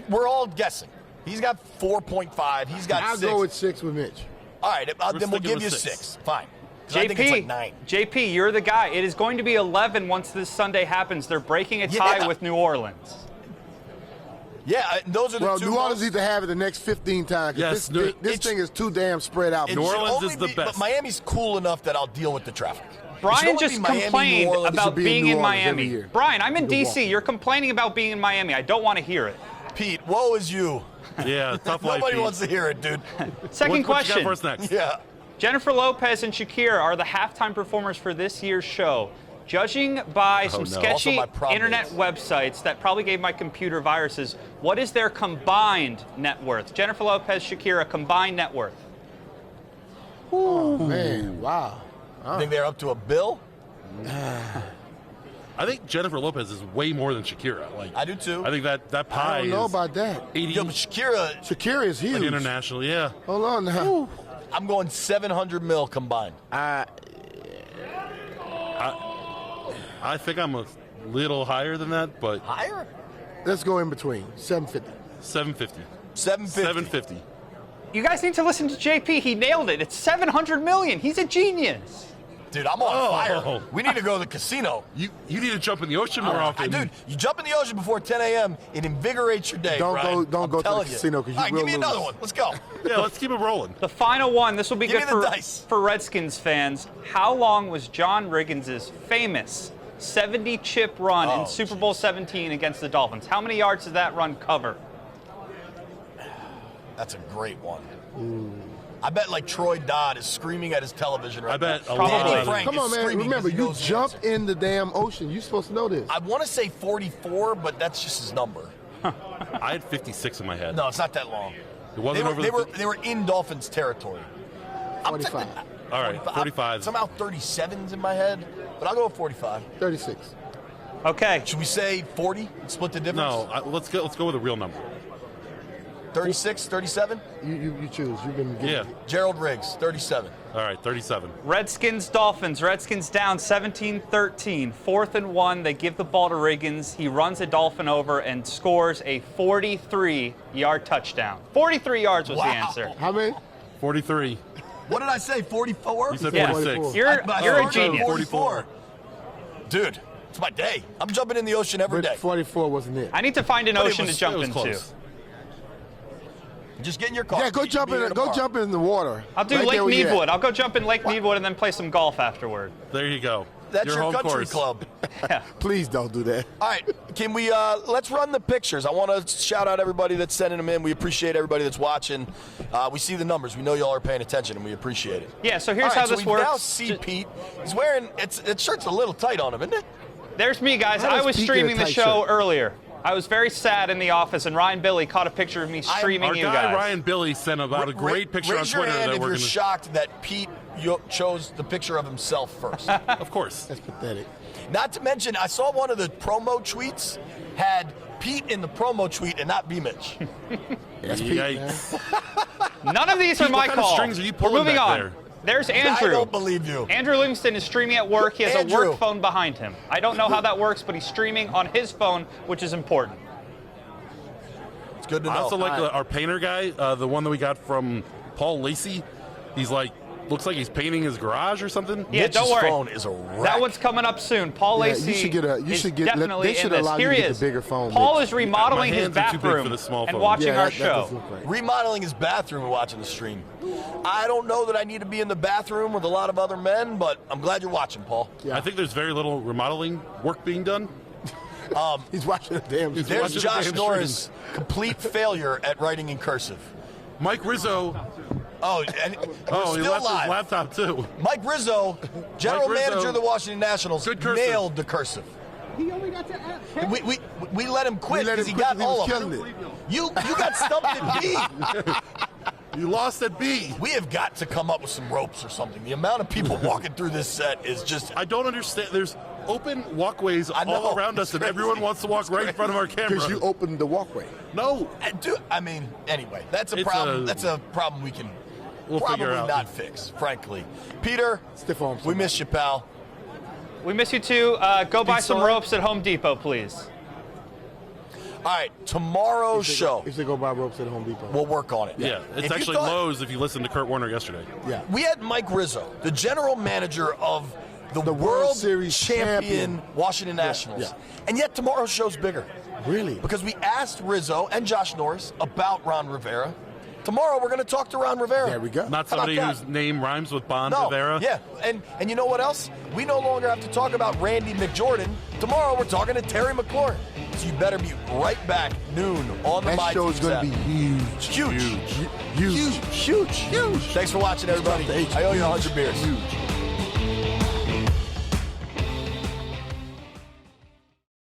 We're all guessing. He's got 4.5. He's got I'll 6. go with 6 with Mitch. All right, then we'll sticking give you with 6. Fine. 'Cause I think it's like 9. JP, you're the guy. It is going to be 11 once this Sunday happens. They're breaking a tie Yeah. with New Orleans. Yeah, those are the Well, 2 New Orleans most- needs to have it the next 15 times. 'Cause Yes, this thing is too damn spread out. It New should Orleans only is the be- best. But Miami's cool enough that I'll deal with the traffic. It should Brian only just be Miami, New complained Orleans. It about should be in being New in Orleans every Miami. year. Brian, I'm in You DC. walk. You're complaining about being in Miami. I don't want to hear it. Pete, woe is you. Yeah, tough life. Nobody Pete. wants to hear it, dude. Second What you got question. for us next? Yeah. Jennifer Lopez and Shakira are the halftime performers for this year's show. Judging by some no. sketchy Also by prom internet dates. websites that probably gave my computer viruses, what is their combined net worth? Jennifer Lopez, Shakira, combined net worth. Oh, man, wow. I think they're up to a bill. I think Jennifer Lopez is way more than Shakira. Like I do too. I think that pie I don't know is about that. 80 Yo, but Shakira, Shakira is huge. like international. Yeah. Hold on now. I'm going 700 mil combined. I think I'm a little higher than that, but Higher? Let's go in between. 750. 750. 750. 750. You guys need to listen to JP. He nailed it. It's 700 million. He's a genius. Dude, I'm on Oh. fire. We need to go to the casino. You need to jump in the ocean more often. Dude, you jump in the ocean before 10 a.m. It invigorates your day. Don't Brian. go I'm to the telling casino 'cause you All right, will give me another lose. one. Let's go. Yeah, let's keep it rolling. The final one. This will be Give good me the for, dice. for Redskins fans. How long was John Riggins' famous 70-chip run in Super Bowl 17 against the Dolphins? How many yards did that run cover? That's a great one. I bet like Troy Dodd is screaming at his television right I bet now. a lot Danny of it. Frank Come is on, man. screaming Remember, because he you knows the jump answer. in the damn ocean. You're supposed to know this. I want to say 44, but that's just his number. I had 56 in my head. No, it's not that long. It wasn't over the they were in Dolphins territory. I'm 45. tempted- All right, 45. Somehow 37's in my head, but I'll go with 45. 36. Okay. Should we say 40 and split the difference? No, let's go with a real number. 36, 37? You choose. You've been getting Yeah. Gerald Riggs, 37. All right, 37. Redskins, Dolphins. Redskins down 17-13. 4th and 1. They give the ball to Riggins. He runs a Dolphin over and scores a 43-yard touchdown. 43 yards was the answer. How many? 43. What did I say, 44? You said Yeah. 46. You're But I a started at genius. 44. Dude, it's my day. I'm jumping in the ocean every But day. 44 wasn't it. I need to find an But it ocean was- to jump It was into. close. Just get in your car. Yeah, go You jump can be in. here Go tomorrow. jump in the water. I'll do Right Lake there where you at. Meadwood. I'll go jump in Lake Meadwood and then play some golf afterward. There you go. That's Your your home country course. club. Please don't do that. All right, can we let's run the pictures. I want to shout out everybody that's sending them in. We appreciate everybody that's watching. We see the numbers. We know y'all are paying attention, and we appreciate it. Yeah, so here's All right, how so this we works. now see Pete. He's wearing it shirt's a little tight on him, isn't it? There's me, guys. How I does was Pete get a streaming the tight show shirt? earlier. I was very sad in the office, and Ryan Billy caught a picture of me streaming Our you guy guys. Ryan Billy sent about a great picture on Raise your Twitter hand that if we're you're going to. shocked that Pete chose the picture of himself first. Of course. That's pathetic. Not to mention, I saw one of the promo tweets had Pete in the promo tweet and not B-Mitch. That's Pete, man. Yikes. None of these are Pete, my what kind of call. strings are you We're pulling moving back on. there? There's I Andrew. don't believe you. Andrew Livingston is streaming at work. He has Andrew. a work phone behind him. I don't know how that works, but he's streaming on his phone, which is important. It's good to know. I also like our painter guy, the one that we got from Paul Lacey. He's like, looks like he's painting his garage or something. Yeah, Mitch's don't worry. phone is a wreck. That one's coming up soon. Paul Yeah, Lacey you should get a- you is should get- definitely they should in this. allow you Here to he get the is. bigger phone, Paul Mitch. is remodeling My his hands are too big bathroom for the small and phone. watching Yeah, our that show. does look right. remodeling his bathroom and watching the stream. I don't know that I need to be in the bathroom with a lot of other men, but I'm glad you're watching, Paul. Yeah. I think there's very little remodeling work being done. He's watching the damn. He's There's watching the Josh damn Norris' complete failure at writing in cursive. Mike Rizzo. Oh, and Oh, we're he still left live. his laptop too. Mike Rizzo, general Mike Rizzo. manager of the Washington Nationals, Good cursive. nailed the cursive. He only got to add. We let him quit We let because him he quit got 'cause he all was of them. killing it. You got stumped at B. You lost at B. We have got to come up with some ropes or something. The amount of people walking through this set is just. I don't understand. There's open walkways I know, all around us, it's and crazy. everyone wants to walk right in front of our camera. Because you opened the walkway. No, I mean, anyway, that's a It's problem. That's a problem we can We'll probably figure out. not fix, frankly. Peter, Stiff arms. we miss you, pal. We miss you too. Go buy some sorry. ropes at Home Depot, please. All right, tomorrow's show, If they go buy ropes at Home Depot. we'll work on it. yeah, If it's you actually thought- Lowe's if you listen to Kurt Warner yesterday. Yeah. We had Mike Rizzo, the general manager of the The World World Series champion champion. Washington Nationals. yeah. And yet tomorrow's show's bigger. Really? Because we asked Rizzo and Josh Norris about Ron Rivera. Tomorrow we're going to talk to Ron Rivera. There we go. Not How about somebody that? whose name rhymes with Bond No, Rivera. yeah, and you know what else? We no longer have to talk about Randy McJordan. Tomorrow we're talking to Terry McLaurin. So you better be right back noon on the That My show is Teams going app. to be huge. Huge. Huge. Huge. Thanks for watching, everybody. Stop the H. I owe you 100 beers. Huge.